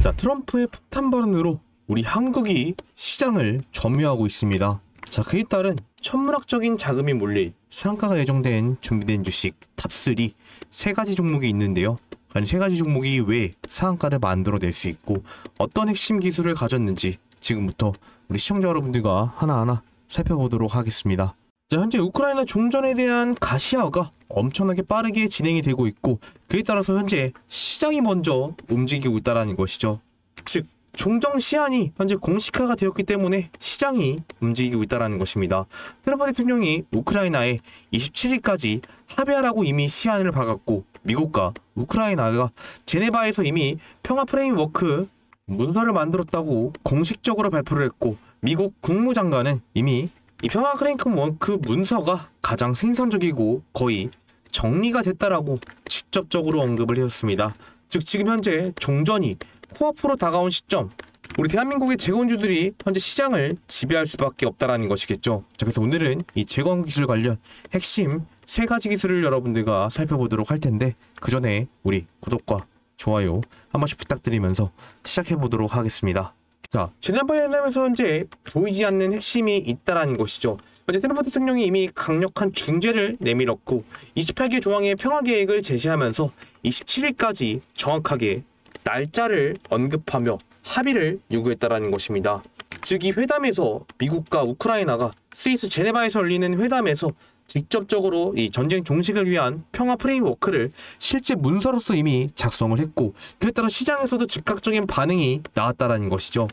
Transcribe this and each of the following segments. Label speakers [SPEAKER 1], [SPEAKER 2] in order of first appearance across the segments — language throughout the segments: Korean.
[SPEAKER 1] 자, 트럼프의 폭탄 발언으로 우리 한국이 시장을 점유하고 있습니다. 자, 그에 따른 천문학적인 자금이 몰릴 상한가가 예정된 준비된 주식 탑3 세 가지 종목이 있는데요. 과연 세 가지 종목이 왜 상한가를 만들어낼 수 있고 어떤 핵심 기술을 가졌는지 지금부터 우리 시청자 여러분들과 하나하나 살펴보도록 하겠습니다. 자, 현재 우크라이나 종전에 대한 가시화가 엄청나게 빠르게 진행이 되고 있고 그에 따라서 현재 시장이 먼저 움직이고 있다는 것이죠. 즉 종전 시한이 현재 공식화가 되었기 때문에 시장이 움직이고 있다는 것입니다. 트럼프 대통령이 우크라이나에 27일까지 합의하라고 이미 시한을 박았고 미국과 우크라이나가 제네바에서 이미 평화 프레임워크 문서를 만들었다고 공식적으로 발표를 했고 미국 국무장관은 이미 이 평화 프레임워크 문서가 가장 생산적이고 거의 정리가 됐다라고 직접적으로 언급을 해줬습니다. 즉 지금 현재 종전이 코앞으로 다가온 시점, 우리 대한민국의 재건주들이 현재 시장을 지배할 수밖에 없다라는 것이겠죠. 자, 그래서 오늘은 이 재건 기술 관련 핵심 세 가지 기술을 여러분들과 살펴보도록 할 텐데 그 전에 우리 구독과 좋아요 한 번씩 부탁드리면서 시작해 보도록 하겠습니다. 자, 지난번 연락에서 현재 보이지 않는 핵심이 있다라는 것이죠. 현재 트럼프 대통령이 이미 강력한 중재를 내밀었고 28개 조항의 평화 계획을 제시하면서 27일까지 정확하게 날짜를 언급하며 합의를 요구했다라는 것입니다. 즉 이 회담에서 미국과 우크라이나가 스위스 제네바에서 열리는 회담에서 직접적으로 이 전쟁 종식을 위한 평화 프레임워크를 실제 문서로서 이미 작성을 했고 그에 따라 시장에서도 즉각적인 반응이 나왔다라는 것이죠.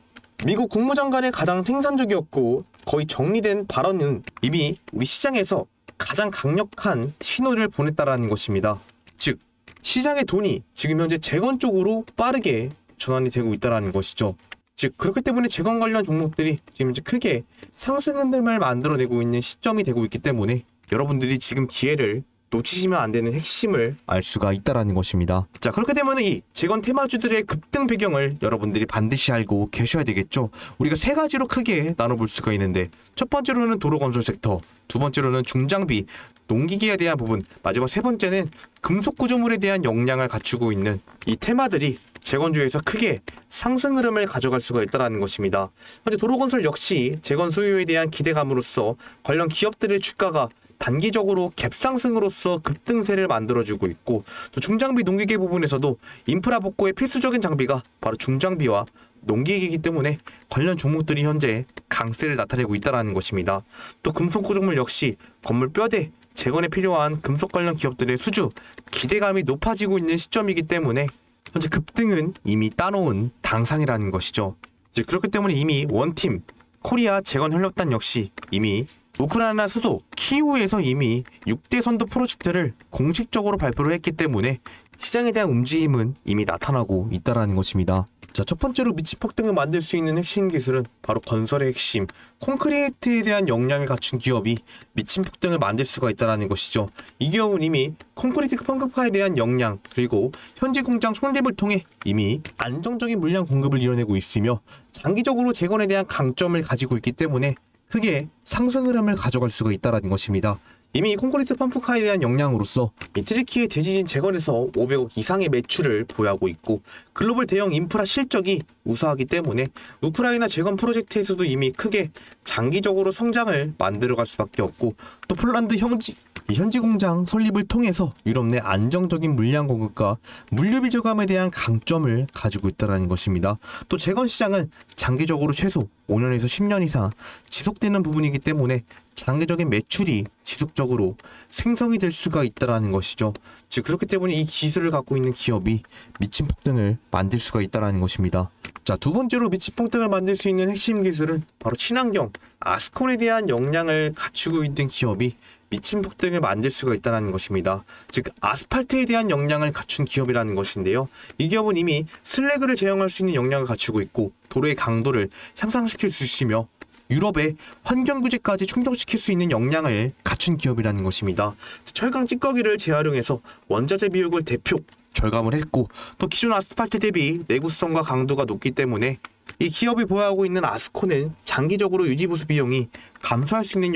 [SPEAKER 1] 미국 국무장관의 가장 생산적이었고 거의 정리된 발언은 이미 우리 시장에서 가장 강력한 신호를 보냈다라는 것입니다. 즉 시장의 돈이 지금 현재 재건 쪽으로 빠르게 전환이 되고 있다는 것이죠. 즉 그렇기 때문에 재건 관련 종목들이 지금 이제 크게 상승 흔들림을 만들어내고 있는 시점이 되고 있기 때문에 여러분들이 지금 기회를 놓치시면 안 되는 핵심을 알 수가 있다는 것입니다. 자, 그렇게 되면 이 재건 테마주들의 급등 배경을 여러분들이 반드시 알고 계셔야 되겠죠. 우리가 세 가지로 크게 나눠볼 수가 있는데 첫 번째로는 도로건설 섹터, 두 번째로는 중장비, 농기계에 대한 부분, 마지막 세 번째는 금속구조물에 대한 역량을 갖추고 있는 이 테마들이 재건주에서 크게 상승 흐름을 가져갈 수가 있다는 것입니다. 현재 도로건설 역시 재건 수요에 대한 기대감으로써 관련 기업들의 주가가 단기적으로 갭상승으로서 급등세를 만들어주고 있고 또 중장비 농기계 부분에서도 인프라 복구의 필수적인 장비가 바로 중장비와 농기계이기 때문에 관련 종목들이 현재 강세를 나타내고 있다는 것입니다. 또 금속구조물 역시 건물 뼈대 재건에 필요한 금속 관련 기업들의 수주 기대감이 높아지고 있는 시점이기 때문에 현재 급등은 이미 따놓은 당상이라는 것이죠. 즉 그렇기 때문에 이미 원팀 코리아 재건협력단 역시 이미 우크라이나 수도 키우에서 이미 6대 선도 프로젝트를 공식적으로 발표를 했기 때문에 시장에 대한 움직임은 이미 나타나고 있다는 것입니다. 자, 첫 번째로 미친 폭등을 만들 수 있는 핵심 기술은 바로 건설의 핵심 콘크리트에 대한 역량을 갖춘 기업이 미친 폭등을 만들 수가 있다는 것이죠. 이 기업은 이미 콘크리트 펑크파에 대한 역량 그리고 현지 공장 손립을 통해 이미 안정적인 물량 공급을 이뤄내고 있으며 장기적으로 재건에 대한 강점을 가지고 있기 때문에 크게 상승 흐름을 가져갈 수가 있다는 것입니다. 이미 콘크리트 펌프카에 대한 역량으로서 이 트리키의 대지진 재건에서 500억 이상의 매출을 보유하고 있고 글로벌 대형 인프라 실적이 우수하기 때문에 우크라이나 재건 프로젝트에서도 이미 크게 장기적으로 성장을 만들어갈 수밖에 없고 또 폴란드 현지 공장 설립을 통해서 유럽 내 안정적인 물량 공급과 물류비 저감에 대한 강점을 가지고 있다는 것입니다. 또 재건 시장은 장기적으로 최소 5년에서 10년 이상 지속되는 부분이기 때문에 장기적인 매출이 지속적으로 생성이 될 수가 있다는 것이죠. 즉 그렇기 때문에 이 기술을 갖고 있는 기업이 미친 폭등을 만들 수가 있다는 것입니다. 자, 두 번째로 미친 폭등을 만들 수 있는 핵심 기술은 바로 친환경 아스콘에 대한 역량을 갖추고 있는 기업이 미친 폭등을 만들 수가 있다는 것입니다. 즉 아스팔트에 대한 역량을 갖춘 기업이라는 것인데요. 이 기업은 이미 슬래그를 제어할 수 있는 역량을 갖추고 있고 도로의 강도를 향상시킬 수 있으며 유럽의 환경 규제까지 충족시킬 수 있는 역량을 갖춘 기업이라는 것입니다. 철강 찌꺼기를 재활용해서 원자재 비용을 대폭 절감을 했고 또 기존 아스팔트 대비 내구성과 강도가 높기 때문에 이 기업이 보유하고 있는 아스콘은 장기적으로 유지보수 비용이 감소할 수 있는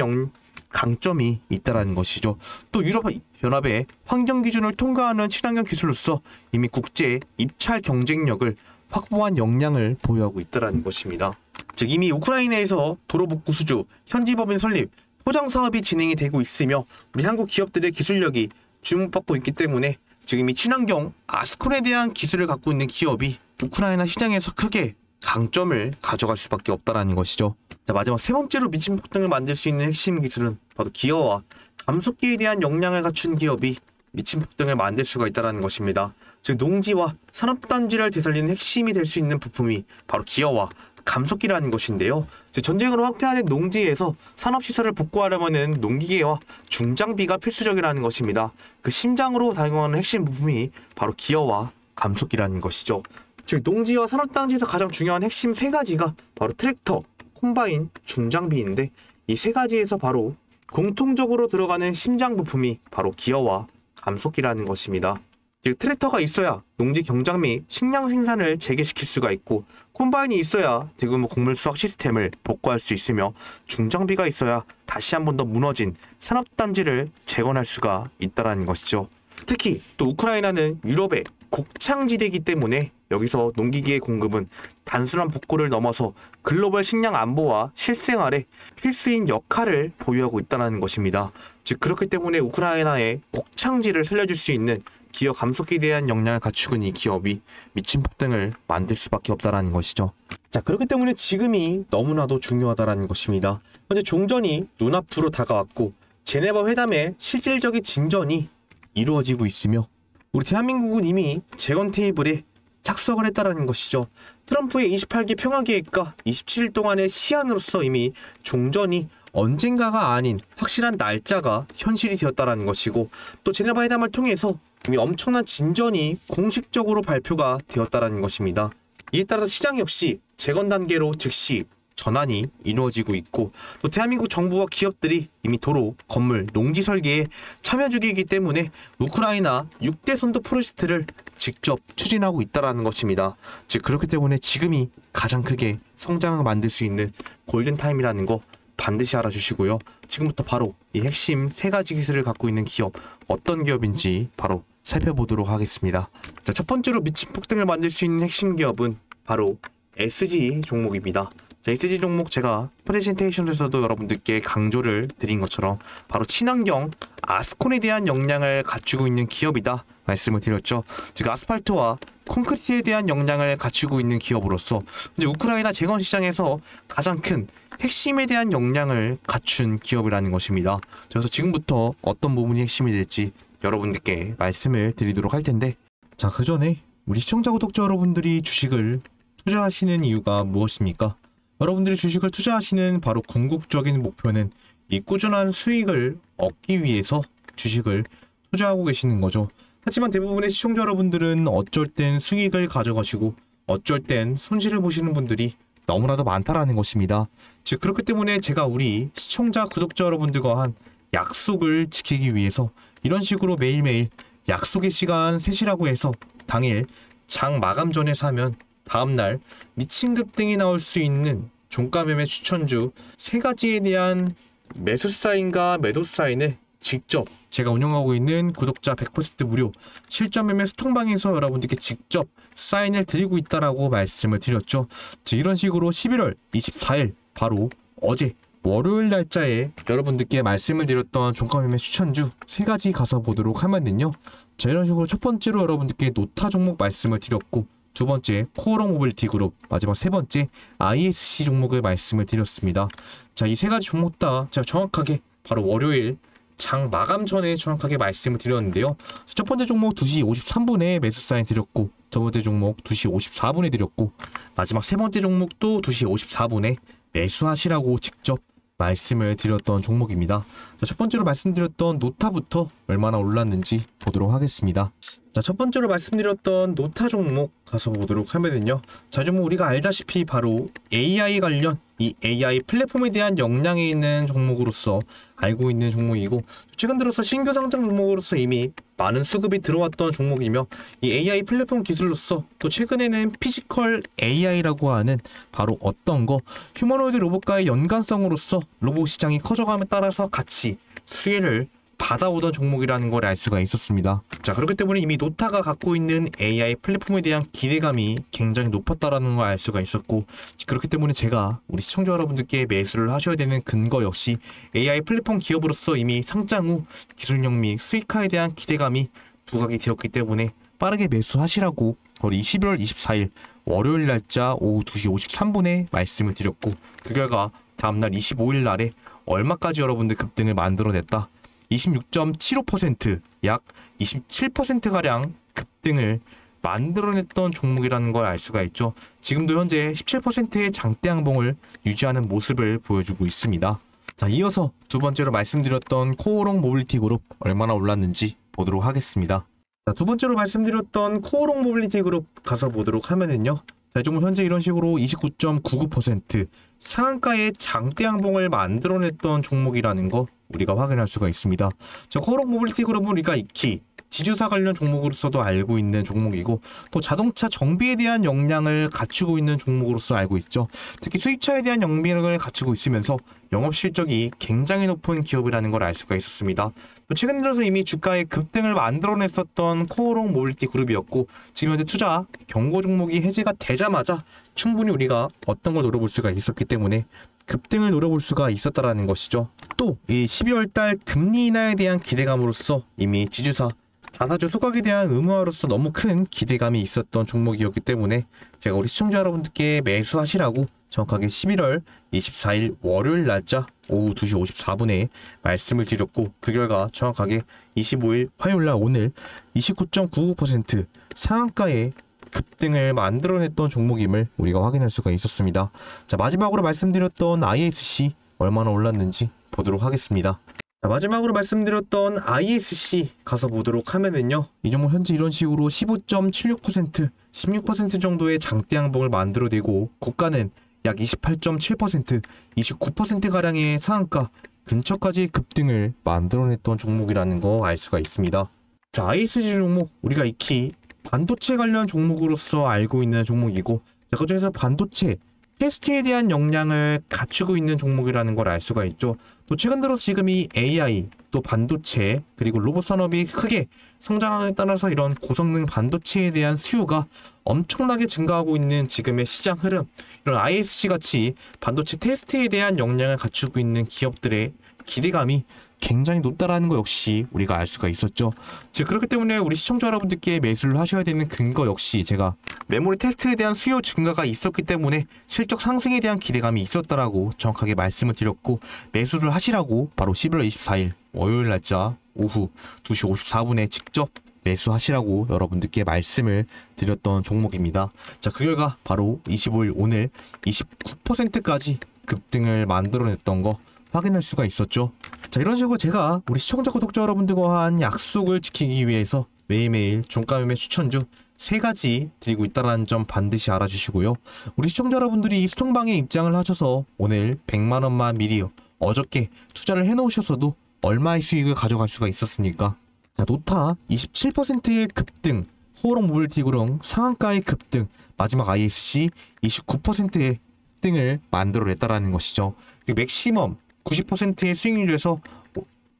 [SPEAKER 1] 강점이 있다라는 것이죠. 또 유럽연합의 환경 기준을 통과하는 친환경 기술로서 이미 국제 입찰 경쟁력을 확보한 역량을 보유하고 있다라는 것입니다. 즉 이미 우크라이나에서 도로 복구 수주, 현지 법인 설립, 포장 사업이 진행이 되고 있으며 우리 한국 기업들의 기술력이 주목받고 있기 때문에 지금 이 친환경 아스콘에 대한 기술을 갖고 있는 기업이 우크라이나 시장에서 크게 강점을 가져갈 수밖에 없다라는 것이죠. 자, 마지막 세 번째로 미친 폭등을 만들 수 있는 핵심 기술은 바로 기어와 감속기에 대한 역량을 갖춘 기업이 미친 폭등을 만들 수가 있다는 것입니다. 즉 농지와 산업단지를 되살리는 핵심이 될 수 있는 부품이 바로 기어와 감속기라는 것인데요. 즉 전쟁으로 황폐화된 농지에서 산업시설을 복구하려면 농기계와 중장비가 필수적이라는 것입니다. 그 심장으로 작용하는 핵심 부품이 바로 기어와 감속기라는 것이죠. 즉 농지와 산업단지에서 가장 중요한 핵심 세 가지가 바로 트랙터, 콤바인, 중장비인데 이 세 가지에서 바로 공통적으로 들어가는 심장 부품이 바로 기어와 감속기라는 것입니다. 즉 트랙터가 있어야 농지 경작 및 식량 생산을 재개시킬 수가 있고 콤바인이 있어야 대규모 곡물 수확 시스템을 복구할 수 있으며 중장비가 있어야 다시 한 번 더 무너진 산업단지를 재건할 수가 있다는 것이죠. 특히 또 우크라이나는 유럽의 곡창지대이기 때문에 여기서 농기계의 공급은 단순한 복구를 넘어서 글로벌 식량 안보와 실생활에 필수인 역할을 보유하고 있다는 것입니다. 즉 그렇기 때문에 우크라이나의 곡창지를 살려줄 수 있는 기어 감속기에 대한 역량을 갖추고 있는 이 기업이 미친 폭등을 만들 수밖에 없다는 것이죠. 자, 그렇기 때문에 지금이 너무나도 중요하다는 것입니다. 현재 종전이 눈앞으로 다가왔고 제네바 회담의 실질적인 진전이 이루어지고 있으며 우리 대한민국은 이미 재건 테이블에 착석을 했다는 것이죠. 트럼프의 28기 평화계획과 27일 동안의 시한으로서 이미 종전이 언젠가가 아닌 확실한 날짜가 현실이 되었다는 것이고 또 제네바 회담을 통해서 이미 엄청난 진전이 공식적으로 발표가 되었다는 것입니다. 이에 따라서 시장 역시 재건 단계로 즉시 전환이 이루어지고 있고 또 대한민국 정부와 기업들이 이미 도로, 건물, 농지 설계에 참여 중이기 때문에 우크라이나 6대 선도 프로젝트를 직접 추진하고 있다는 것입니다. 즉 그렇기 때문에 지금이 가장 크게 성장을 만들 수 있는 골든타임이라는 거 반드시 알아주시고요. 지금부터 바로 이 핵심 세 가지 기술을 갖고 있는 기업 어떤 기업인지 바로 살펴보도록 하겠습니다. 자, 첫 번째로 미친 폭등을 만들 수 있는 핵심 기업은 바로 SG 종목입니다. 자, SG 종목 제가 프레젠테이션에서도 여러분들께 강조를 드린 것처럼 바로 친환경 아스콘에 대한 역량을 갖추고 있는 기업이다 말씀을 드렸죠. 즉 아스팔트와 콘크리트에 대한 역량을 갖추고 있는 기업으로서 이제 우크라이나 재건 시장에서 가장 큰 핵심에 대한 역량을 갖춘 기업이라는 것입니다. 그래서 지금부터 어떤 부분이 핵심이 될지 여러분들께 말씀을 드리도록 할 텐데, 자, 그 전에 우리 시청자 구독자 여러분들이 주식을 투자하시는 이유가 무엇입니까? 여러분들이 주식을 투자하시는 바로 궁극적인 목표는 이 꾸준한 수익을 얻기 위해서 주식을 투자하고 계시는 거죠. 하지만 대부분의 시청자 여러분들은 어쩔 땐 수익을 가져가시고 어쩔 땐 손실을 보시는 분들이 너무나도 많다라는 것입니다. 즉 그렇기 때문에 제가 우리 시청자 구독자 여러분들과 한 약속을 지키기 위해서 이런 식으로 매일매일 약속의 시간 3시라고 해서 당일 장 마감 전에 사면 다음날 미친 급등이 나올 수 있는 종가 매매 추천주 3가지에 대한 매수 사인과 매도 사인을 직접 제가 운영하고 있는 구독자 100% 무료 실전 매매 소통방에서 여러분들께 직접 사인을 드리고 있다라고 말씀을 드렸죠. 이런 식으로 11월 24일 바로 어제 월요일 날짜에 여러분들께 말씀을 드렸던 종가 매매 추천주 3가지 가서 보도록 하면은요. 자, 이런 식으로 첫 번째로 여러분들께 노타 종목 말씀을 드렸고, 두 번째 코어롱 모빌리티 그룹, 마지막 세 번째 ISC 종목을 말씀을 드렸습니다. 자, 이 3가지 종목 다 제가 정확하게 바로 월요일 장 마감 전에 정확하게 말씀을 드렸는데요. 첫 번째 종목 2시 53분에 매수 사인 드렸고, 두 번째 종목 2시 54분에 드렸고, 마지막 세 번째 종목도 2시 54분에 매수하시라고 직접 말씀을 드렸던 종목입니다. 자, 첫 번째로 말씀드렸던 노타부터 얼마나 올랐는지 보도록 하겠습니다. 자, 첫 번째로 말씀드렸던 노타 종목 가서 보도록 하면은요. 자, 종목 우리가 알다시피 바로 AI 관련 이 AI 플랫폼에 대한 역량이 있는 종목으로서 알고 있는 종목이고, 최근 들어서 신규 상장 종목으로서 이미 많은 수급이 들어왔던 종목이며, 이 AI 플랫폼 기술로서 또 최근에는 피지컬 AI라고 하는 바로 어떤 거 휴머노이드 로봇과의 연관성으로서 로봇 시장이 커져감에 따라서 같이 수혜를 받아오던 종목이라는 걸 알 수가 있었습니다. 자, 그렇기 때문에 이미 노타가 갖고 있는 AI 플랫폼에 대한 기대감이 굉장히 높았다라는 걸 알 수가 있었고, 그렇기 때문에 제가 우리 시청자 여러분들께 매수를 하셔야 되는 근거 역시 AI 플랫폼 기업으로서 이미 상장 후 기술력 및 수익화에 대한 기대감이 부각이 되었기 때문에 빠르게 매수하시라고 우리 11월 24일 월요일 날짜 오후 2시 53분에 말씀을 드렸고, 그 결과 다음날 25일 날에 얼마까지 여러분들 급등을 만들어냈다. 26.75%, 약 27%가량 급등을 만들어냈던 종목이라는 걸 알 수가 있죠. 지금도 현재 17%의 장대 양봉을 유지하는 모습을 보여주고 있습니다. 자, 이어서 두 번째로 말씀드렸던 코오롱 모빌리티 그룹 얼마나 올랐는지 보도록 하겠습니다. 자, 두 번째로 말씀드렸던 코오롱 모빌리티 그룹 가서 보도록 하면은요. 자, 이 종목 현재 이런 식으로 29.99% 상한가의 장대 양봉을 만들어냈던 종목이라는 거 우리가 확인할 수가 있습니다. 자, 코오롱 모빌리티 그룹은 우리가 익히 지주사 관련 종목으로서도 알고 있는 종목이고, 또 자동차 정비에 대한 역량을 갖추고 있는 종목으로서 알고 있죠. 특히 수입차에 대한 역량을 갖추고 있으면서 영업 실적이 굉장히 높은 기업이라는 걸 알 수가 있었습니다. 또 최근 들어서 이미 주가의 급등을 만들어냈었던 코오롱 모빌리티 그룹이었고, 지금 현재 투자 경고 종목이 해제가 되자마자 충분히 우리가 어떤 걸 노려볼 수가 있었기 때문에 급등을 노려볼 수가 있었다라는 것이죠. 또 이 12월달 금리 인하에 대한 기대감으로써 이미 지주사 자사주 소각에 대한 의무화로서 너무 큰 기대감이 있었던 종목이었기 때문에 제가 우리 시청자 여러분들께 매수하시라고 정확하게 11월 24일 월요일 날짜 오후 2시 54분에 말씀을 드렸고, 그 결과 정확하게 25일 화요일 날 오늘 29.99% 상한가의 급등을 만들어냈던 종목임을 우리가 확인할 수가 있었습니다. 자, 마지막으로 말씀드렸던 ISC 얼마나 올랐는지 보도록 하겠습니다. 자, 마지막으로 말씀드렸던 ISC 가서 보도록 하면은요. 이 종목 현재 이런 식으로 15.76%, 16% 정도의 장대 양봉을 만들어내고, 고가는 약 28.7%, 29%가량의 상한가 근처까지 급등을 만들어냈던 종목이라는 거 알 수가 있습니다. 자, ISC 종목 우리가 익히 반도체 관련 종목으로서 알고 있는 종목이고, 자, 그중에서 반도체 테스트에 대한 역량을 갖추고 있는 종목이라는 걸 알 수가 있죠. 또 최근 들어서 지금 이 AI, 또 반도체, 그리고 로봇 산업이 크게 성장함에 따라서 이런 고성능 반도체에 대한 수요가 엄청나게 증가하고 있는 지금의 시장 흐름, 이런 ISC 같이 반도체 테스트에 대한 역량을 갖추고 있는 기업들의 기대감이 굉장히 높다라는 거 역시 우리가 알 수가 있었죠. 즉, 그렇기 때문에 우리 시청자 여러분들께 매수를 하셔야 되는 근거 역시 제가 메모리 테스트에 대한 수요 증가가 있었기 때문에 실적 상승에 대한 기대감이 있었다라고 정확하게 말씀을 드렸고, 매수를 하시라고 바로 11월 24일 월요일 날짜 오후 2시 54분에 직접 매수하시라고 여러분들께 말씀을 드렸던 종목입니다. 자, 그 결과 바로 25일 오늘 29%까지 급등을 만들어냈던 거 확인할 수가 있었죠. 자, 이런 식으로 제가 우리 시청자 구독자 여러분들과 한 약속을 지키기 위해서 매일매일 종가 매매 추천주 3가지 드리고 있다는 점 반드시 알아주시고요. 우리 시청자 여러분들이 이 소통방에 입장을 하셔서 오늘 100만원만 미리 어저께 투자를 해놓으셨어도 얼마의 수익을 가져갈 수가 있었습니까? 자, 노타 27%의 급등, 코오롱 모빌리티 그룹 상한가의 급등, 마지막 ISC 29%의 급등을 만들어냈다라는 것이죠. 즉, 맥시멈 90%의 수익률에서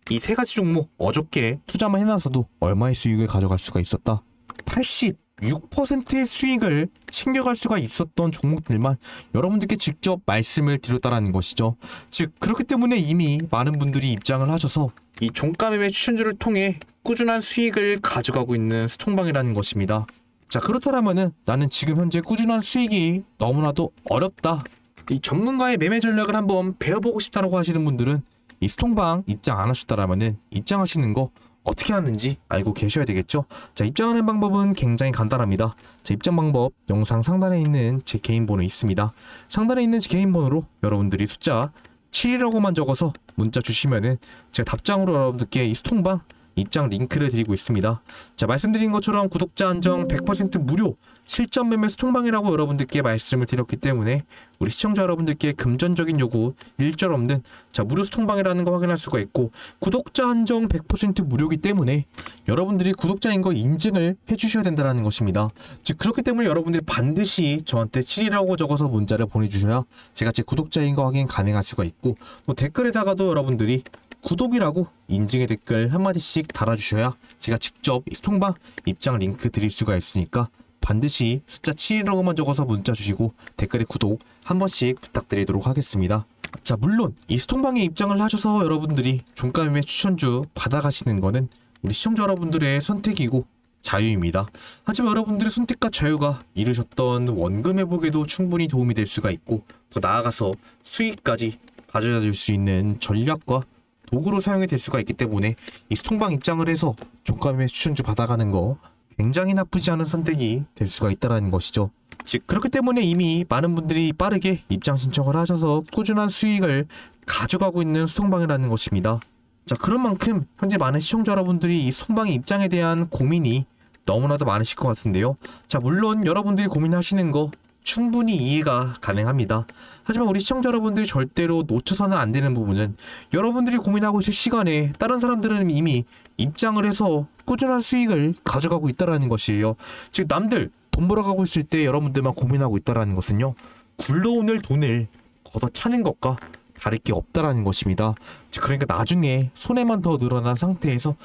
[SPEAKER 1] 이 3가지 종목 어저께 투자만 해놔서도 얼마의 수익을 가져갈 수가 있었다? 86%의 수익을 챙겨갈 수가 있었던 종목들만 여러분들께 직접 말씀을 드렸다라는 것이죠. 즉, 그렇기 때문에 이미 많은 분들이 입장을 하셔서 이 종가 매매 추천주를 통해 꾸준한 수익을 가져가고 있는 스통방이라는 것입니다. 자, 그렇다면은 나는 지금 현재 꾸준한 수익이 너무나도 어렵다, 이 전문가의 매매 전략을 한번 배워보고 싶다라고 하시는 분들은 이 스통방 입장 안 하셨다라면은 입장하시는 거 어떻게 하는지 알고 계셔야 되겠죠. 자, 입장하는 방법은 굉장히 간단합니다. 자, 입장 방법 영상 상단에 있는 제 개인 번호 있습니다. 상단에 있는 제 개인 번호로 여러분들이 숫자 7이라고만 적어서 문자 주시면은 제가 답장으로 여러분들께 이 스통방 입장 링크를 드리고 있습니다. 자, 말씀드린 것처럼 구독자 한정 100% 무료 실전 매매 소통방이라고 여러분들께 말씀을 드렸기 때문에 우리 시청자 여러분들께 금전적인 요구 일절 없는 자 무료 소통방이라는 거 확인할 수가 있고, 구독자 한정 100% 무료이기 때문에 여러분들이 구독자인 거 인증을 해주셔야 된다는 것입니다. 즉 그렇기 때문에 여러분들이 반드시 저한테 7이라고 적어서 문자를 보내주셔야 제가 제 구독자인 거 확인 가능할 수가 있고, 또 댓글에다가도 여러분들이 구독이라고 인증의 댓글 한마디씩 달아주셔야 제가 직접 이 소통방 입장 링크 드릴 수가 있으니까 반드시 숫자 7이라고만 적어서 문자 주시고 댓글에 구독 한 번씩 부탁드리도록 하겠습니다. 자, 물론 이 소통방에 입장을 하셔서 여러분들이 종가매매 추천주 받아가시는 거는 우리 시청자 여러분들의 선택이고 자유입니다. 하지만 여러분들의 선택과 자유가 이루셨던 원금 회복에도 충분히 도움이 될 수가 있고, 더 나아가서 수익까지 가져다 줄 수 있는 전략과 도구로 사용이 될 수가 있기 때문에 이 소통방 입장을 해서 종가매매 추천주 받아가는 거 굉장히 나쁘지 않은 선택이 될 수가 있다는 것이죠. 즉 그렇기 때문에 이미 많은 분들이 빠르게 입장 신청을 하셔서 꾸준한 수익을 가져가고 있는 소통방이라는 것입니다. 자, 그런 만큼 현재 많은 시청자 여러분들이 이 소통방의 입장에 대한 고민이 너무나도 많으실 것 같은데요. 자, 물론 여러분들이 고민하시는 거 충분히 이해가 가능합니다. 하지만 우리 시청자 여러분들이 절대로 놓쳐서는 안 되는 부분은, 여러분들이 고민하고 있을 시간에 다른 사람들은 이미 입장을 해서 꾸준한 수익을 가져가고 있다는 것이에요. 즉 남들 돈 벌어가고 있을 때 여러분들만 고민하고 있다는 것은요, 굴러오는 돈을 걷어차는 것과 다를 게 없다라는 것입니다. 즉 그러니까 나중에 손해만 더 늘어난 상태에서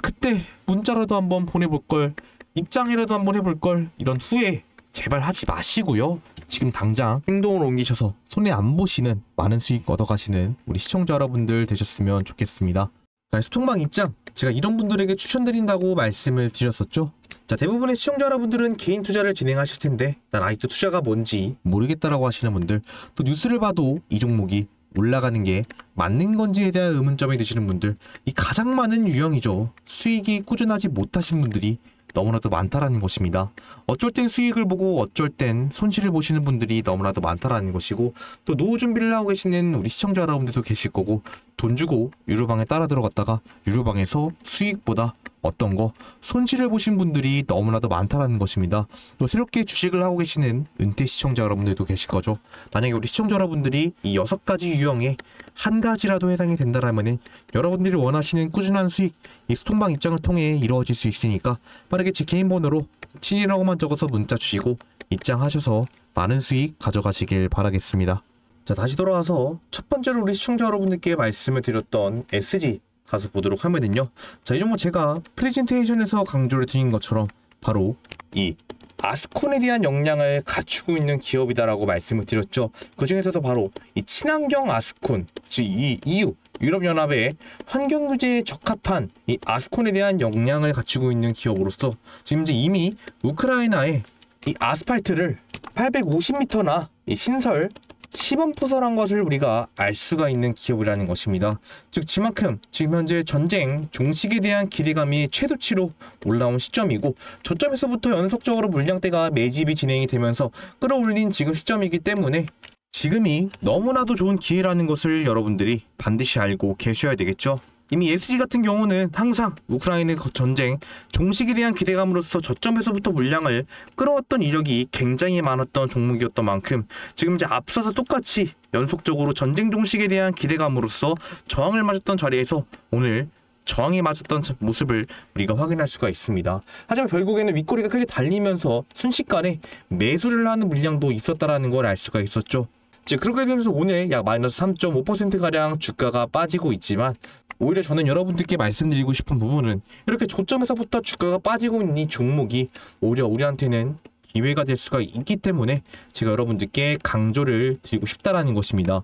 [SPEAKER 1] 그때 문자라도 한번 보내볼걸, 입장이라도 한번 해볼걸, 이런 후회 제발 하지 마시고요. 지금 당장 행동을 옮기셔서 손해 안 보시는 많은 수익 얻어가시는 우리 시청자 여러분들 되셨으면 좋겠습니다. 자, 소통방 입장 제가 이런 분들에게 추천드린다고 말씀을 드렸었죠. 자, 대부분의 시청자 여러분들은 개인 투자를 진행하실 텐데 난 아직도 투자가 뭔지 모르겠다라고 하시는 분들, 또 뉴스를 봐도 이 종목이 올라가는 게 맞는 건지에 대한 의문점이 드시는 분들, 이 가장 많은 유형이죠. 수익이 꾸준하지 못하신 분들이 너무나도 많다라는 것입니다. 어쩔 땐 수익을 보고 어쩔 땐 손실을 보시는 분들이 너무나도 많다라는 것이고, 또 노후 준비를 하고 계시는 우리 시청자 여러분들도 계실 거고, 돈 주고 유료방에 따라 들어갔다가 유료방에서 수익보다 어떤 거 손실을 보신 분들이 너무나도 많다라는 것입니다. 또 새롭게 주식을 하고 계시는 은퇴 시청자 여러분들도 계실 거죠. 만약에 우리 시청자 여러분들이 이 6가지 유형에 한 가지라도 해당이 된다라면은 여러분들이 원하시는 꾸준한 수익 이 소통방 입장을 통해 이루어질 수 있으니까 빠르게 제 개인 번호로 친이라고만 적어서 문자 주시고 입장하셔서 많은 수익 가져가시길 바라겠습니다. 자, 다시 돌아와서 첫 번째로 우리 시청자 여러분들께 말씀을 드렸던 SG 가서 보도록 하면은요. 자, 이 종목 제가 프레젠테이션에서 강조를 드린 것처럼 바로 이 아스콘에 대한 역량을 갖추고 있는 기업이다라고 말씀을 드렸죠. 그 중에서도 바로 이 친환경 아스콘, 즉 이 EU 유럽연합의 환경 규제에 적합한 이 아스콘에 대한 역량을 갖추고 있는 기업으로서 지금 이제 이미 우크라이나에 이 아스팔트를 850m나 이 신설 시범 포설한 것을 우리가 알 수가 있는 기업이라는 것입니다. 즉 지만큼 지금 현재 전쟁 종식에 대한 기대감이 최대치로 올라온 시점이고, 저점에서부터 연속적으로 물량대가 매집이 진행이 되면서 끌어올린 지금 시점이기 때문에 지금이 너무나도 좋은 기회라는 것을 여러분들이 반드시 알고 계셔야 되겠죠. 이미 SG 같은 경우는 항상 우크라이나 전쟁 종식에 대한 기대감으로서 저점에서부터 물량을 끌어왔던 이력이 굉장히 많았던 종목이었던 만큼 지금 이제 앞서서 똑같이 연속적으로 전쟁 종식에 대한 기대감으로서 저항을 맞았던 자리에서 오늘 저항이 맞았던 모습을 우리가 확인할 수가 있습니다. 하지만 결국에는 윗꼬리가 크게 달리면서 순식간에 매수를 하는 물량도 있었다라는 걸 알 수가 있었죠. 즉 그렇게 되면서 오늘 약 마이너스 3.5%가량 주가가 빠지고 있지만, 오히려 저는 여러분들께 말씀드리고 싶은 부분은 이렇게 저점에서부터 주가가 빠지고 있는 이 종목이 오히려 우리한테는 기회가 될 수가 있기 때문에 제가 여러분들께 강조를 드리고 싶다라는 것입니다.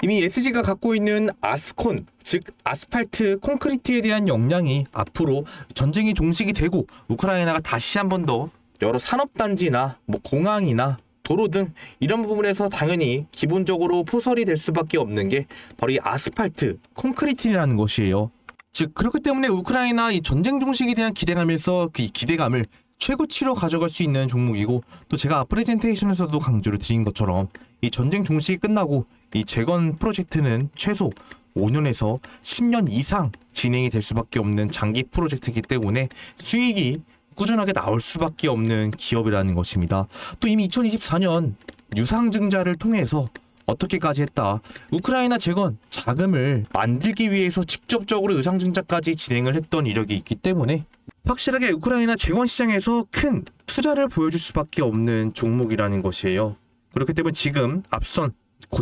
[SPEAKER 1] 이미 SG가 갖고 있는 아스콘, 즉 아스팔트 콘크리트에 대한 역량이 앞으로 전쟁이 종식이 되고 우크라이나가 다시 한 번 더 여러 산업단지나 공항이나 도로 등 이런 부분에서 당연히 기본적으로 포설이 될 수밖에 없는 게 바로 이 아스팔트 콘크리트라는 것이에요. 즉 그렇기 때문에 우크라이나 이 전쟁 종식에 대한 기대감에서 그 기대감을 최고치로 가져갈 수 있는 종목이고, 또 제가 프레젠테이션에서도 강조를 드린 것처럼 이 전쟁 종식이 끝나고 이 재건 프로젝트는 최소 5년에서 10년 이상 진행이 될 수밖에 없는 장기 프로젝트이기 때문에 수익이 꾸준하게 나올 수밖에 없는 기업이라는 것입니다. 또 이미 2024년 유상증자를 통해서 어떻게까지 했다. 우크라이나 재건 자금을 만들기 위해서 직접적으로 유상증자까지 진행을 했던 이력이 있기 때문에 확실하게 우크라이나 재건 시장에서 큰 투자를 보여줄 수밖에 없는 종목이라는 것이에요. 그렇기 때문에 지금 앞선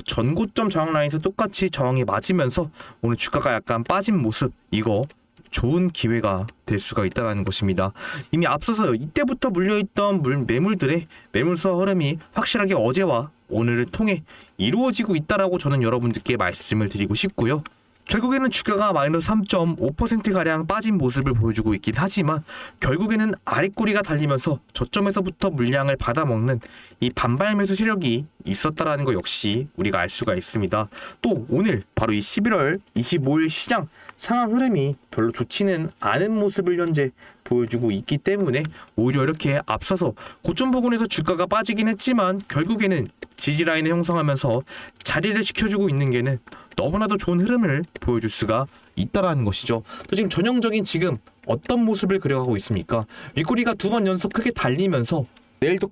[SPEAKER 1] 전고점 저항 라인에서 똑같이 저항이 맞으면서 오늘 주가가 약간 빠진 모습, 이거 좋은 기회가 될 수가 있다는 것입니다. 이미 앞서서 이때부터 물려있던 매물들의 매물수와 흐름이 확실하게 어제와 오늘을 통해 이루어지고 있다라고 저는 여러분들께 말씀을 드리고 싶고요. 결국에는 주가가 마이너스 3.5%가량 빠진 모습을 보여주고 있긴 하지만 결국에는 아랫꼬리가 달리면서 저점에서부터 물량을 받아먹는 이 반발 매수 세력이 있었다라는 거 역시 우리가 알 수가 있습니다. 또 오늘 바로 이 11월 25일 시장 상황 흐름이 별로 좋지는 않은 모습을 현재 보여주고 있기 때문에 오히려 이렇게 앞서서 고점 부근에서 주가가 빠지긴 했지만 결국에는 지지라인을 형성하면서 자리를 지켜주고 있는 게는 너무나도 좋은 흐름을 보여줄 수가 있다라는 것이죠. 또 지금 전형적인 지금 어떤 모습을 그려가고 있습니까? 윗꼬리가 2번 연속 크게 달리면서 내일도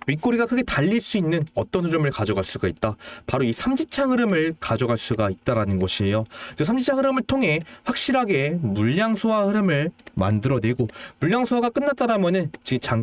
[SPEAKER 1] 윗꼬리가 크게 달릴 수 있는 어떤 흐름을 가져갈 수가 있다. 바로 이 삼지창 흐름을 가져갈 수가 있다라는 것이에요. 삼지창 흐름을 통해 확실하게 물량 소화 흐름을 만들어내고 물량 소화가 끝났다라면은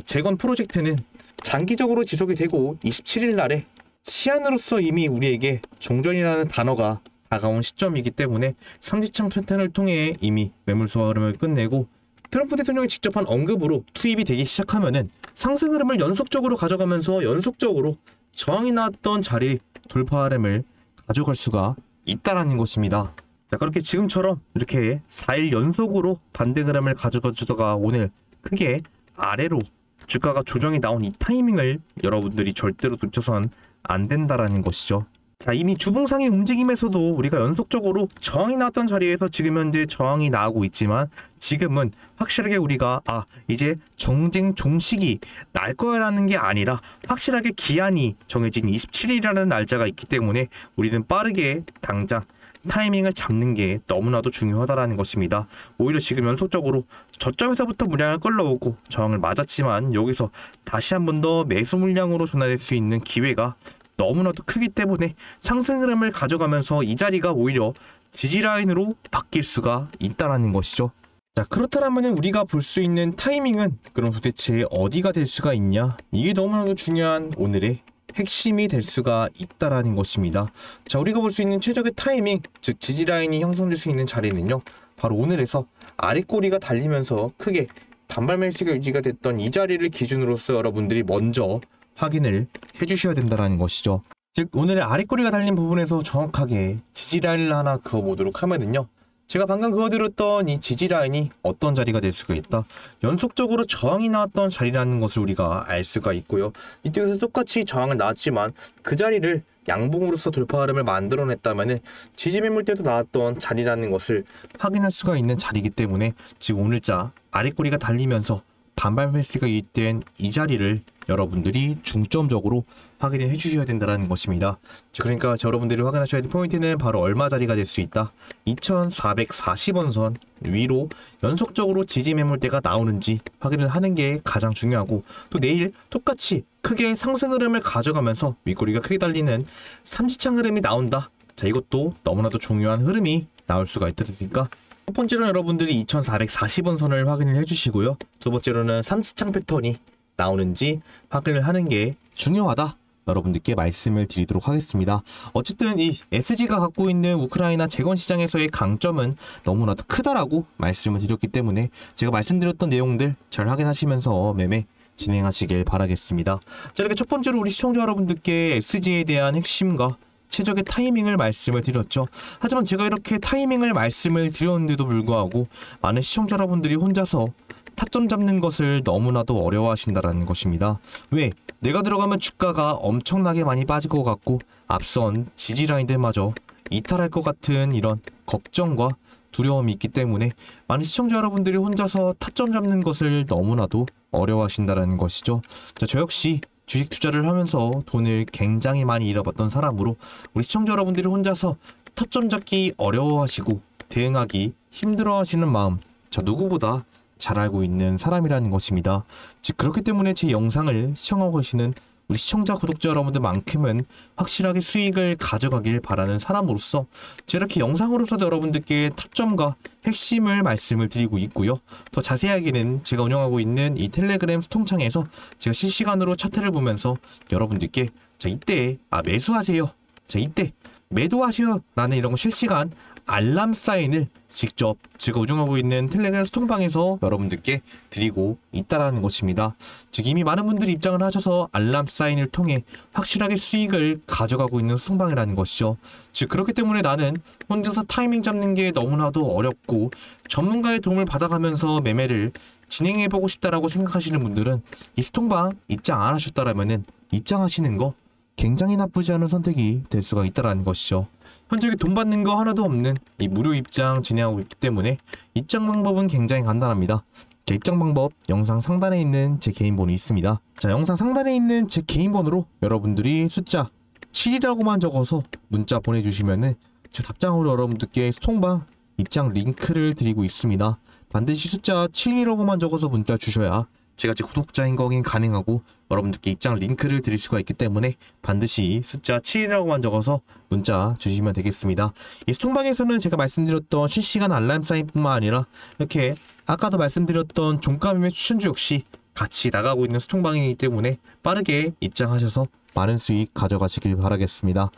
[SPEAKER 1] 재건 프로젝트는 장기적으로 지속이 되고 27일 날에 시안으로서 이미 우리에게 종전이라는 단어가 다가온 시점이기 때문에 삼지창 패턴을 통해 이미 매물 소화 흐름을 끝내고 트럼프 대통령이 직접 한 언급으로 투입이 되기 시작하면은 상승 흐름을 연속적으로 가져가면서 연속적으로 저항이 나왔던 자리 돌파 흐름을 가져갈 수가 있다라는 것입니다. 자, 그렇게 지금처럼 이렇게 4일 연속으로 반대 흐름을 가져가 주다가 오늘 크게 아래로 주가가 조정이 나온 이 타이밍을 여러분들이 절대로 놓쳐선 안 된다라는 것이죠. 자, 이미 주봉상의 움직임에서도 우리가 연속적으로 저항이 나왔던 자리에서 지금 현재 저항이 나오고 있지만 지금은 확실하게 우리가 이제 정쟁 종식이 날 거야라는 게 아니라 확실하게 기한이 정해진 27일이라는 날짜가 있기 때문에 우리는 빠르게 당장 타이밍을 잡는 게 너무나도 중요하다라는 것입니다. 오히려 지금 연속적으로 저점에서부터 물량을 끌어오고 저항을 맞았지만 여기서 다시 한 번 더 매수 물량으로 전환될 수 있는 기회가 너무나도 크기 때문에 상승 흐름을 가져가면서 이 자리가 오히려 지지라인으로 바뀔 수가 있다라는 것이죠. 자, 그렇다면 우리가 볼 수 있는 타이밍은 그럼 도대체 어디가 될 수가 있냐? 이게 너무나도 중요한 오늘의 핵심이 될 수가 있다라는 것입니다. 자, 우리가 볼 수 있는 최적의 타이밍, 즉 지지라인이 형성될 수 있는 자리는요, 바로 오늘에서 아랫꼬리가 달리면서 크게 반발 매수가 유지가 됐던 이 자리를 기준으로서 여러분들이 먼저 확인을 해주셔야 된다는 것이죠. 즉 오늘의 아랫꼬리가 달린 부분에서 정확하게 지지라인을 하나 그어보도록 하면은요, 제가 방금 그어드렸던 이 지지라인이 어떤 자리가 될 수가 있다. 연속적으로 저항이 나왔던 자리라는 것을 우리가 알 수가 있고요. 이때에서 똑같이 저항을 나왔지만 그 자리를 양봉으로서 돌파 흐름을 만들어냈다면은 지지 매물 때도 나왔던 자리라는 것을 확인할 수가 있는 자리이기 때문에 지금 오늘자 아랫꼬리가 달리면서 반발 매수가 유입된 이 자리를 여러분들이 중점적으로 확인을 해주셔야 된다는 것입니다. 그러니까 여러분들이 확인하셔야 될 포인트는 바로 얼마 자리가 될 수 있다. 2440원 선 위로 연속적으로 지지 매물대가 나오는지 확인을 하는 게 가장 중요하고, 또 내일 똑같이 크게 상승 흐름을 가져가면서 윗꼬리가 크게 달리는 삼지창 흐름이 나온다. 자, 이것도 너무나도 중요한 흐름이 나올 수가 있다니까. 첫 번째로는 여러분들이 2440원 선을 확인을 해주시고요. 두 번째로는 삼지창 패턴이 나오는지 확인을 하는 게 중요하다. 여러분들께 말씀을 드리도록 하겠습니다. 어쨌든 이 SG가 갖고 있는 우크라이나 재건 시장에서의 강점은 너무나도 크다라고 말씀을 드렸기 때문에 제가 말씀드렸던 내용들 잘 확인하시면서 매매 진행하시길 바라겠습니다. 자, 이렇게 첫 번째로 우리 시청자 여러분들께 SG에 대한 핵심과 최적의 타이밍을 말씀을 드렸죠. 하지만 제가 이렇게 타이밍을 말씀을 드렸는데도 불구하고 많은 시청자 여러분들이 혼자서 타점 잡는 것을 너무나도 어려워하신다는 것입니다. 왜? 내가 들어가면 주가가 엄청나게 많이 빠질 것 같고 앞선 지지라인들마저 이탈할 것 같은 이런 걱정과 두려움이 있기 때문에 많은 시청자 여러분들이 혼자서 타점 잡는 것을 너무나도 어려워하신다는 것이죠. 자, 저 역시 주식 투자를 하면서 돈을 굉장히 많이 잃어봤던 사람으로 우리 시청자 여러분들이 혼자서 타점 잡기 어려워하시고 대응하기 힘들어하시는 마음, 누구보다 잘 알고 있는 사람이라는 것입니다. 즉 그렇기 때문에 제 영상을 시청하고 계시는 우리 시청자 구독자 여러분들만큼은 확실하게 수익을 가져가길 바라는 사람으로서 제가 이렇게 영상으로서도 여러분들께 타점과 핵심을 말씀을 드리고 있고요. 더 자세하게는 제가 운영하고 있는 이 텔레그램 소통창에서 제가 실시간으로 차트를 보면서 여러분들께 이때 매수하세요, 이때 매도하세요 라는 이런 실시간 알람 사인을 직접 제가 운영하고 있는 텔레그램 소통방에서 여러분들께 드리고 있다라는 것입니다. 즉 이미 많은 분들이 입장을 하셔서 알람 사인을 통해 확실하게 수익을 가져가고 있는 소통방이라는 것이죠. 즉 그렇기 때문에 나는 혼자서 타이밍 잡는 게 너무나도 어렵고 전문가의 도움을 받아가면서 매매를 진행해보고 싶다라고 생각하시는 분들은 이 소통방 입장 안 하셨다라면은 입장하시는 거 굉장히 나쁘지 않은 선택이 될 수가 있다라는 것이죠. 현재 돈 받는 거 하나도 없는 이 무료 입장 진행하고 있기 때문에 입장 방법은 굉장히 간단합니다. 제 입장 방법 영상 상단에 있는 제 개인 번호 있습니다. 영상 상단에 있는 제 개인 번호로 여러분들이 숫자 7이라고만 적어서 문자 보내주시면은 제 답장으로 여러분들께 소통방 입장 링크를 드리고 있습니다. 반드시 숫자 7이라고만 적어서 문자 주셔야 제가 제 구독자인 거긴 가능하고 여러분들께 입장 링크를 드릴 수가 있기 때문에 반드시 숫자 7이라고만 적어서 문자 주시면 되겠습니다. 이 소통방에서는 제가 말씀드렸던 실시간 알람 사인뿐만 아니라 이렇게 아까도 말씀드렸던 종가 매매 추천주 역시 같이 나가고 있는 소통방이기 때문에 빠르게 입장하셔서 많은 수익 가져가시길 바라겠습니다.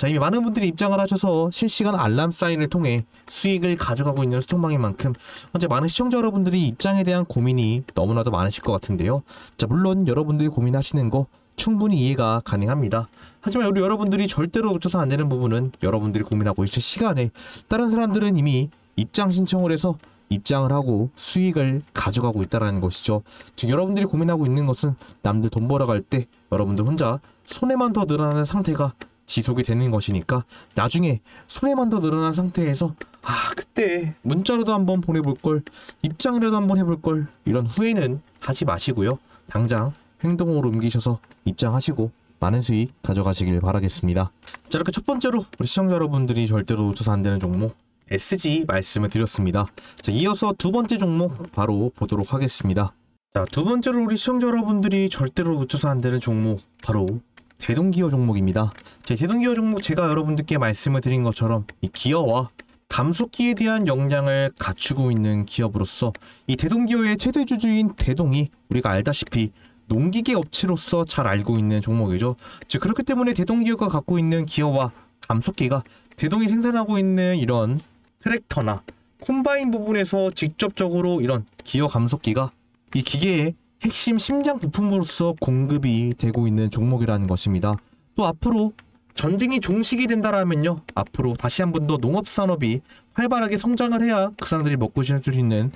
[SPEAKER 1] 이미 많은 분들이 입장을 하셔서 실시간 알람 사인을 통해 수익을 가져가고 있는 소통방인 만큼 현재 많은 시청자 여러분들이 입장에 대한 고민이 너무나도 많으실 것 같은데요. 물론 여러분들이 고민하시는 거 충분히 이해가 가능합니다. 하지만 우리 여러분들이 절대로 놓쳐서 안 되는 부분은 여러분들이 고민하고 있을 시간에 다른 사람들은 이미 입장 신청을 해서 입장을 하고 수익을 가져가고 있다는 것이죠. 즉 여러분들이 고민하고 있는 것은 남들 돈 벌어갈 때 여러분들 혼자 손해만 더 늘어나는 상태가 지속이 되는 것이니까 나중에 손해만 더 늘어난 상태에서 그때 문자로도 한번 보내볼걸, 입장이라도 한번 해볼걸, 이런 후회는 하지 마시고요. 당장 행동으로 옮기셔서 입장하시고 많은 수익 가져가시길 바라겠습니다. 이렇게 첫 번째로 우리 시청자 여러분들이 절대로 놓쳐서 안 되는 종목 SG 말씀을 드렸습니다. 이어서 두 번째 종목 바로 보도록 하겠습니다. 두 번째로 우리 시청자 여러분들이 절대로 놓쳐서 안 되는 종목 바로 대동기어 종목입니다. 대동기어 종목 제가 여러분들께 말씀을 드린 것처럼 이 기어와 감속기에 대한 역량을 갖추고 있는 기업으로서 이 대동기어의 최대 주주인 대동이 우리가 알다시피 농기계 업체로서 잘 알고 있는 종목이죠. 즉 그렇기 때문에 대동기어가 갖고 있는 기어와 감속기가 대동이 생산하고 있는 이런 트랙터나 콤바인 부분에서 직접적으로 이런 기어 감속기가 이 기계의 핵심 심장 부품으로서 공급이 되고 있는 종목이라는 것입니다. 또 앞으로 전쟁이 종식이 된다라면요, 앞으로 다시 한 번 더 농업산업이 활발하게 성장을 해야 그 사람들이 먹고 살 수 있는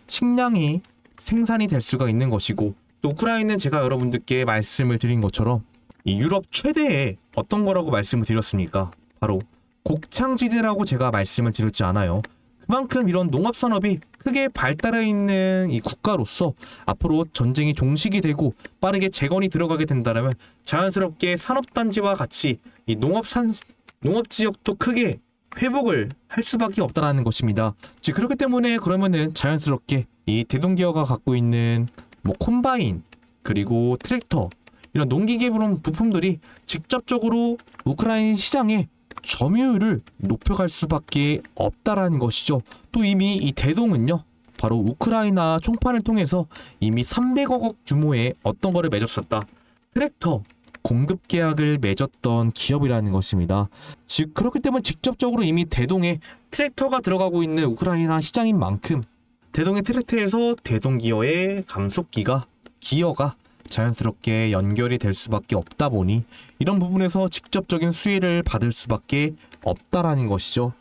[SPEAKER 1] 식량이 생산이 될 수가 있는 것이고, 또 우크라이나는 제가 여러분들께 말씀을 드린 것처럼 이 유럽 최대의 어떤 거라고 말씀을 드렸습니까? 바로 곡창지대라고 제가 말씀을 드렸지 않아요. 그만큼 이런 농업산업이 크게 발달해 있는 이 국가로서 앞으로 전쟁이 종식이 되고 빠르게 재건이 들어가게 된다면 자연스럽게 산업단지와 같이 이 농업지역도 크게 회복을 할 수밖에 없다라는 것입니다. 즉 그렇기 때문에 그러면은 자연스럽게 이 대동기어가 갖고 있는 콤바인 그리고 트랙터 이런 농기계 부품들이 직접적으로 우크라이나 시장에 점유율을 높여갈 수밖에 없다라는 것이죠. 또 이미 이 대동은요, 바로 우크라이나 총판을 통해서 이미 300억 원 규모의 어떤 거를 맺었었다. 트랙터 공급 계약을 맺었던 기업이라는 것입니다. 즉 그렇기 때문에 직접적으로 이미 대동에 트랙터가 들어가고 있는 우크라이나 시장인 만큼 대동의 트랙터에서 대동기어의 감속기가 기어가 자연스럽게 연결이 될 수밖에 없다 보니 이런 부분에서 직접적인 수혜를 받을 수밖에 없다라는 것이죠.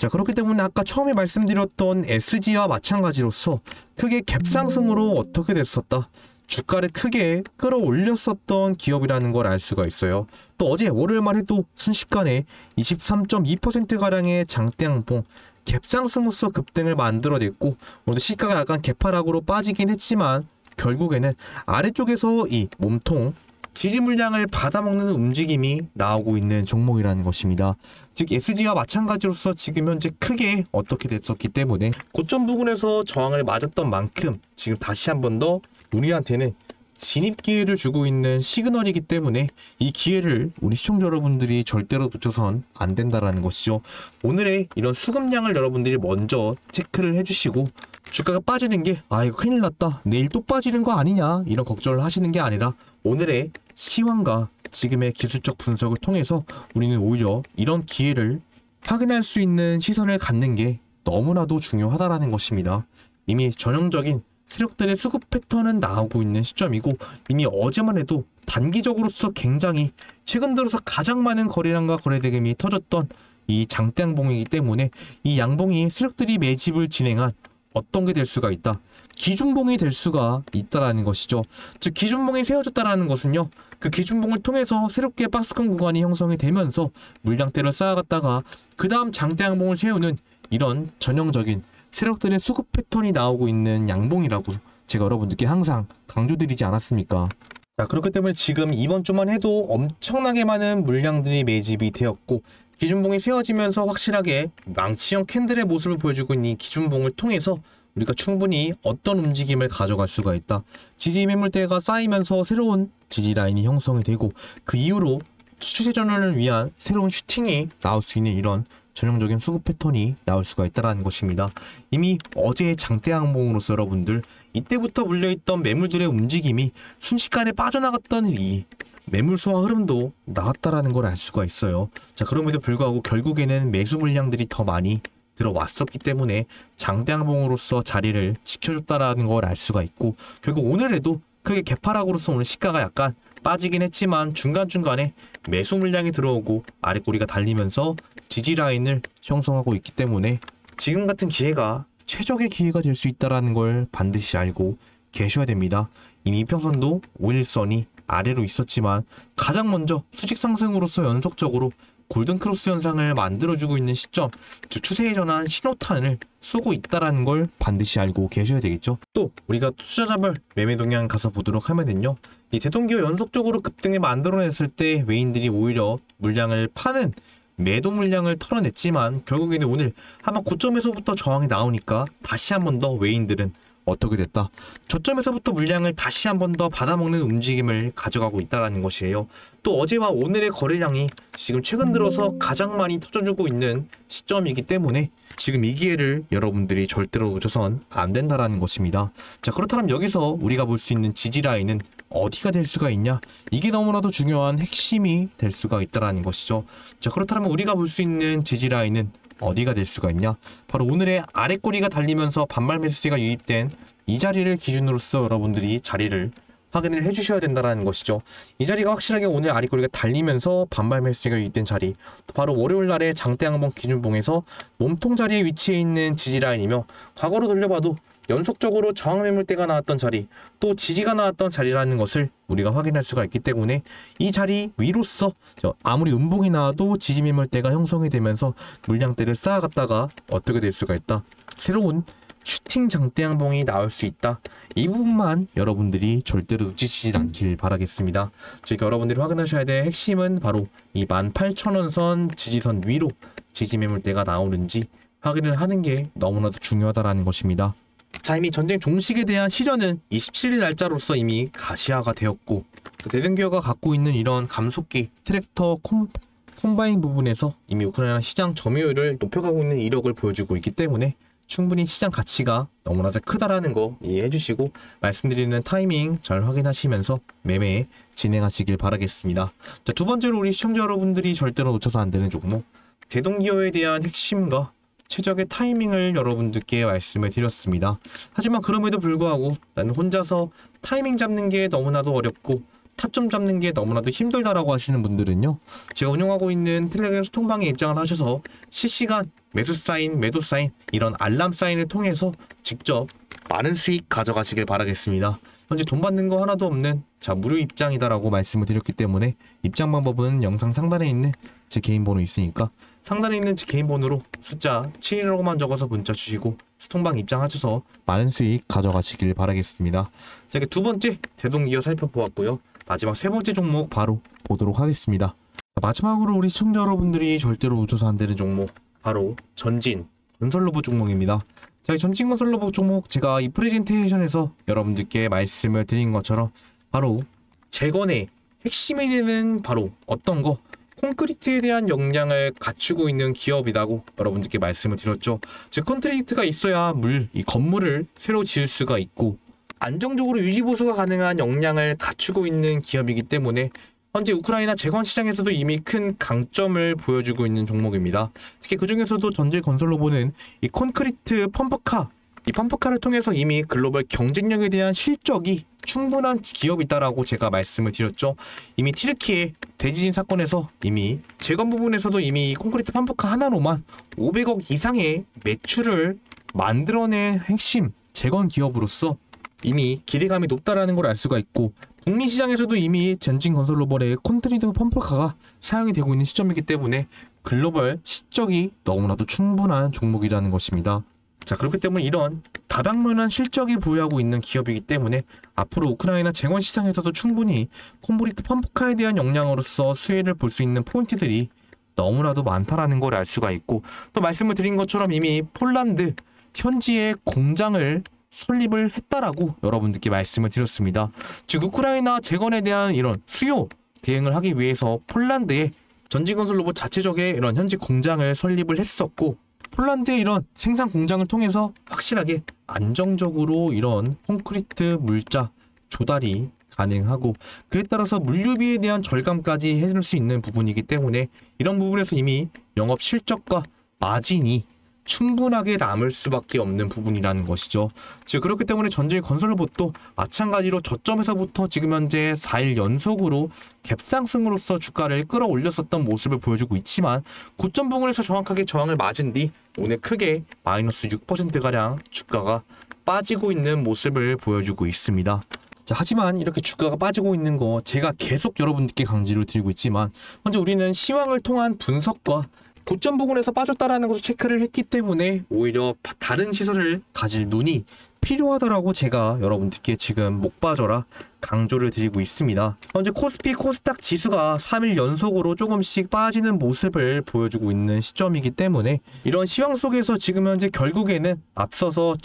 [SPEAKER 1] 그렇기 때문에 아까 처음에 말씀드렸던 SG와 마찬가지로서 크게 갭상승으로 어떻게 됐었다, 주가를 크게 끌어올렸었던 기업이라는 걸 알 수가 있어요. 또 어제 월요일만 해도 순식간에 23.2%가량의 장대양봉 갭상승으로서 급등을 만들어냈고, 오늘 시가가 약간 개파락으로 빠지긴 했지만 결국에는 아래쪽에서 이 몸통 지지 물량을 받아먹는 움직임이 나오고 있는 종목이라는 것입니다. 즉 SG와 마찬가지로서 지금 현재 크게 어떻게 됐었기 때문에 고점 부근에서 저항을 맞았던 만큼 지금 다시 한 번 더 우리한테는 진입 기회를 주고 있는 시그널이기 때문에 이 기회를 우리 시청자 여러분들이 절대로 놓쳐선 안 된다라는 것이죠. 오늘의 이런 수급량을 여러분들이 먼저 체크를 해주시고 주가가 빠지는 게 이거 큰일 났다, 내일 또 빠지는 거 아니냐, 이런 걱정을 하시는 게 아니라 오늘의 시황과 지금의 기술적 분석을 통해서 우리는 오히려 이런 기회를 확인할 수 있는 시선을 갖는 게 너무나도 중요하다라는 것입니다. 이미 전형적인 세력들의 수급 패턴은 나오고 있는 시점이고, 이미 어제만 해도 단기적으로서 굉장히 최근 들어서 가장 많은 거래량과 거래대금이 터졌던 이 장대 양봉이기 때문에 이 양봉이 세력들이 매집을 진행한 어떤 게 될 수가 있다, 기준봉이 될 수가 있다라는 것이죠. 즉 기준봉이 세워졌다라는 것은요, 그 기준봉을 통해서 새롭게 박스권 구간이 형성이 되면서 물량대를 쌓아갔다가 그 다음 장대 양봉을 세우는 이런 전형적인 세력들의 수급 패턴이 나오고 있는 양봉이라고 제가 여러분들께 항상 강조드리지 않았습니까? 자, 그렇기 때문에 지금 이번 주만 해도 엄청나게 많은 물량들이 매집이 되었고, 기준봉이 세워지면서 확실하게 망치형 캔들의 모습을 보여주고 있는 이 기준봉을 통해서 우리가 충분히 어떤 움직임을 가져갈 수가 있다. 지지 매물대가 쌓이면서 새로운 지지 라인이 형성이 되고, 그 이후로 추세 전환을 위한 새로운 슈팅이 나올 수 있는 이런 전형적인 수급 패턴이 나올 수가 있다는 것입니다. 이미 어제의 장대 양봉으로서 여러분들 이때부터 물려있던 매물들의 움직임이 순식간에 빠져나갔던 이 매물 소화 흐름도 나왔다라는 걸 알 수가 있어요. 자, 그럼에도 불구하고 결국에는 매수 물량들이 더 많이 들어왔었기 때문에 장대 양봉으로서 자리를 지켜줬다라는 걸 알 수가 있고, 결국 오늘에도 크게 개파락으로서 오늘 시가가 약간 빠지긴 했지만 중간중간에 매수 물량이 들어오고 아랫꼬리가 달리면서 지지 라인을 형성하고 있기 때문에 지금 같은 기회가 최적의 기회가 될 수 있다는 걸 반드시 알고 계셔야 됩니다. 이미 이평선도 5일선이 아래로 있었지만 가장 먼저 수직 상승으로서 연속적으로 골든크로스 현상을 만들어주고 있는 시점, 즉 추세의 전환 신호탄을 쏘고 있다는 걸 반드시 알고 계셔야 되겠죠. 또 우리가 투자자별 매매 동향 가서 보도록 하면은요, 이 대동기호 연속적으로 급등을 만들어냈을 때 외인들이 오히려 물량을 파는 매도 물량을 털어냈지만, 결국에는 오늘 한번 고점에서부터 저항이 나오니까 다시 한 번 더 외인들은 어떻게 됐다, 저점에서부터 물량을 다시 한 번 더 받아먹는 움직임을 가져가고 있다는 것이에요. 또 어제와 오늘의 거래량이 지금 최근 들어서 가장 많이 터져주고 있는 시점이기 때문에 지금 이 기회를 여러분들이 절대로 놓쳐선 안 된다는 것입니다. 자, 그렇다면 여기서 우리가 볼 수 있는 지지 라인은 어디가 될 수가 있냐, 이게 너무나도 중요한 핵심이 될 수가 있다는 것이죠. 자, 그렇다면 우리가 볼 수 있는 지지 라인은 어디가 될 수가 있냐, 바로 오늘의 아랫꼬리가 달리면서 반발 매수세가 유입된 이 자리를 기준으로서 여러분들이 자리를 확인을 해주셔야 된다는 것이죠. 이 자리가 확실하게 오늘 아랫꼬리가 달리면서 반발 매수세가 유입된 자리, 바로 월요일날의 장대 양봉 기준봉에서 몸통 자리에 위치해 있는 지지 라인이며, 과거로 돌려봐도 연속적으로 저항 매물대가 나왔던 자리, 또 지지가 나왔던 자리라는 것을 우리가 확인할 수가 있기 때문에 이 자리 위로서 아무리 음봉이 나와도 지지 매물대가 형성이 되면서 물량대를 쌓아갔다가 어떻게 될 수가 있다, 새로운 슈팅 장대 양봉이 나올 수 있다. 이 부분만 여러분들이 절대로 놓치지 않길 바라겠습니다. 저희가 여러분들이 확인하셔야 될 핵심은 바로 이 18,000원 선 지지선 위로 지지 매물대가 나오는지 확인을 하는 게 너무나도 중요하다는 것입니다. 자, 이미 전쟁 종식에 대한 시련은 27일 날짜로서 이미 가시화가 되었고, 대등기어가 갖고 있는 이런 감속기 트랙터 콤바인 부분에서 이미 우크라이나 시장 점유율을 높여가고 있는 이력을 보여주고 있기 때문에 충분히 시장 가치가 너무나도 크다라는 거 이해해 주시고, 말씀드리는 타이밍 잘 확인하시면서 매매 진행하시길 바라겠습니다. 자, 두 번째로 우리 시청자 여러분들이 절대로 놓쳐서 안 되는 종목, 대동기어에 대한 핵심과 최적의 타이밍을 여러분들께 말씀을 드렸습니다. 하지만 그럼에도 불구하고 나는 혼자서 타이밍 잡는 게 너무나도 어렵고 타점 잡는 게 너무나도 힘들다라고 하시는 분들은요, 제가 운영하고 있는 텔레그램 소통방에 입장을 하셔서 실시간 매수 사인, 매도 사인, 이런 알람 사인을 통해서 직접 많은 수익 가져가시길 바라겠습니다. 현재 돈 받는 거 하나도 없는 무료 입장이다라고 말씀을 드렸기 때문에 입장 방법은 영상 상단에 있는 제 개인 번호 있으니까 상단에 있는 제 개인 번호로 숫자 7이라고만 적어서 문자 주시고 소통방 입장하셔서 많은 수익 가져가시길 바라겠습니다. 자, 이렇게 두 번째 대동기어 살펴보았고요. 마지막 세 번째 종목 바로 보도록 하겠습니다. 자, 마지막으로 우리 시청자 여러분들이 절대로 놓쳐서 안 되는 종목 바로 전진 건설 로봇 종목입니다. 자, 이 전진 건설 로봇 종목 제가 이 프레젠테이션에서 여러분들께 말씀을 드린 것처럼 바로 재건의 핵심이 되는 바로 어떤 거 콘크리트에 대한 역량을 갖추고 있는 기업이라고 여러분들께 말씀을 드렸죠. 즉 콘크리트가 있어야 이 건물을 새로 지을 수가 있고 안정적으로 유지보수가 가능한 역량을 갖추고 있는 기업이기 때문에 현재 우크라이나 재건 시장에서도 이미 큰 강점을 보여주고 있는 종목입니다. 특히 그 중에서도 전진 건설 로봇은 이 콘크리트 펌프카, 이 펌프카를 통해서 이미 글로벌 경쟁력에 대한 실적이 충분한 기업이다라고 제가 말씀을 드렸죠. 이미 튀르키예 대지진 사건에서 이미 재건 부분에서도 이미 이 콘크리트 펌프카 하나로만 500억 이상의 매출을 만들어낸 핵심 재건 기업으로서 이미 기대감이 높다라는 걸 알 수가 있고, 국내 시장에서도 이미 전진 건설 로봇의 콘크리트 펌프카가 사용이 되고 있는 시점이기 때문에 글로벌 실적이 너무나도 충분한 종목이라는 것입니다. 자, 그렇기 때문에 이런 다방면한 실적이 보유하고 있는 기업이기 때문에 앞으로 우크라이나 재건 시장에서도 충분히 콘크리트 펌프카에 대한 역량으로서 수혜를 볼 수 있는 포인트들이 너무나도 많다라는 걸 알 수가 있고, 또 말씀을 드린 것처럼 이미 폴란드 현지에 공장을 설립을 했다라고 여러분들께 말씀을 드렸습니다. 즉 우크라이나 재건에 대한 이런 수요 대응을 하기 위해서 폴란드에 전진건설 로봇 자체적의 이런 현지 공장을 설립을 했었고, 폴란드의 이런 생산 공장을 통해서 확실하게 안정적으로 이런 콘크리트 물자 조달이 가능하고, 그에 따라서 물류비에 대한 절감까지 해줄 수 있는 부분이기 때문에 이런 부분에서 이미 영업 실적과 마진이 충분하게 남을 수밖에 없는 부분이라는 것이죠. 즉 그렇기 때문에 전진 건설 로봇도 마찬가지로 저점에서부터 지금 현재 4일 연속으로 갭상승으로서 주가를 끌어올렸었던 모습을 보여주고 있지만, 고점 부분에서 정확하게 저항을 맞은 뒤 오늘 크게 마이너스 6%가량 주가가 빠지고 있는 모습을 보여주고 있습니다. 자, 하지만 이렇게 주가가 빠지고 있는 거 제가 계속 여러분들께 강조를 드리고 있지만, 먼저 우리는 시황을 통한 분석과 고점 부분에서 빠졌다라는 것을 체크를 했기 때문에 오히려 다른 시선을 가질 눈이 필요하다라고 제가 여러분들께 지금 목 빠져라 강조를 드리고 있습니다. 현재 코스피 코스닥 지수가 3일 연속으로 조금씩 빠지는 모습을 보여주고 있는 시점이기 때문에 이런 시황 속에서 지금 현재 결국에는 앞서서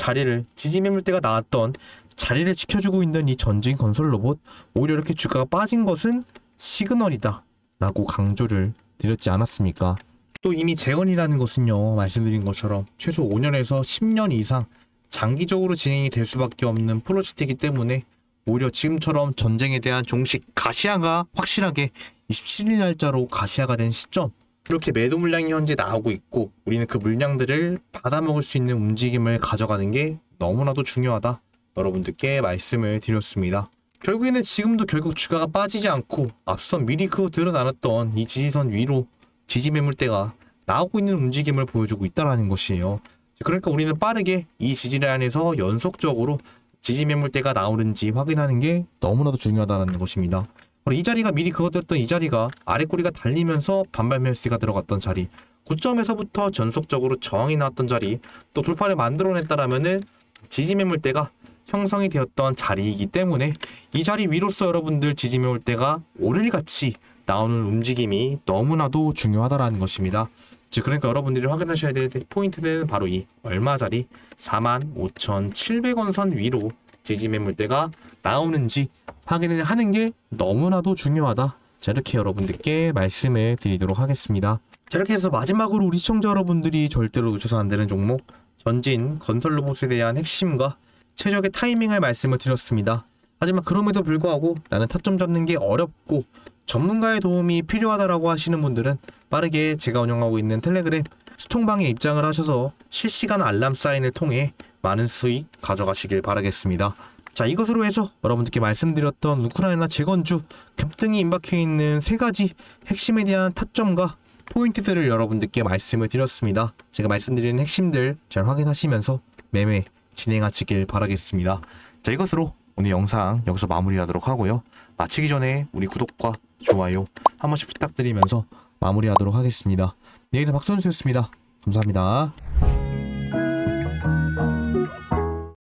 [SPEAKER 1] 지지 매물대가 나왔던 자리를 지켜주고 있는 이 전진 건설 로봇, 오히려 이렇게 주가가 빠진 것은 시그널이다 라고 강조를 드렸지 않았습니까? 또 이미 재건이라는 것은요, 말씀드린 것처럼 최소 5년에서 10년 이상 장기적으로 진행이 될 수밖에 없는 프로젝트이기 때문에 오히려 지금처럼 전쟁에 대한 종식 가시화가 확실하게 27일 날짜로 가시화가 된 시점, 이렇게 매도 물량이 현재 나오고 있고 우리는 그 물량들을 받아먹을 수 있는 움직임을 가져가는 게 너무나도 중요하다 여러분들께 말씀을 드렸습니다. 결국에는 지금도 결국 주가가 빠지지 않고 앞서 미리 드러나눴던 이 지지선 위로 지지 매물대가 나오고 있는 움직임을 보여주고 있다는 것이에요. 그러니까 우리는 빠르게 이 지지라인에서 연속적으로 지지 매물대가 나오는지 확인하는 게 너무나도 중요하다는 것입니다. 이 자리가 미리 그어뒀던 이 자리가 아래 꼬리가 달리면서 반발 매수가 들어갔던 자리, 고점에서부터 전속적으로 저항이 나왔던 자리, 또 돌파를 만들어냈다라면은 지지 매물대가 형성이 되었던 자리이기 때문에 이 자리 위로서 여러분들 지지 매물대가 오를같이 나오는 움직임이 너무나도 중요하다라는 것입니다. 즉 그러니까 여러분들이 확인하셔야 될 포인트는 바로 이 얼마짜리 45,700원 선 위로 지지 매물대가 나오는지 확인을 하는 게 너무나도 중요하다. 자, 이렇게 여러분들께 말씀을 드리도록 하겠습니다. 자, 이렇게 해서 마지막으로 우리 시청자 여러분들이 절대로 놓쳐서 안 되는 종목 전진 건설 로봇에 대한 핵심과 최적의 타이밍을 말씀을 드렸습니다. 하지만 그럼에도 불구하고 나는 타점 잡는 게 어렵고 전문가의 도움이 필요하다라고 하시는 분들은 빠르게 제가 운영하고 있는 텔레그램 수통방에 입장을 하셔서 실시간 알람 사인을 통해 많은 수익 가져가시길 바라겠습니다. 자, 이것으로 해서 여러분들께 말씀드렸던 우크라이나 재건주 급등이 임박해 있는 세 가지 핵심에 대한 타점과 포인트들을 여러분들께 말씀을 드렸습니다. 제가 말씀드리는 핵심들 잘 확인하시면서 매매 진행하시길 바라겠습니다. 자, 이것으로 오늘 영상 여기서 마무리하도록 하고요. 마치기 전에 우리 구독과 좋아요 한 번씩 부탁드리면서 마무리하도록 하겠습니다. 네, 이상 박선수였습니다. 감사합니다.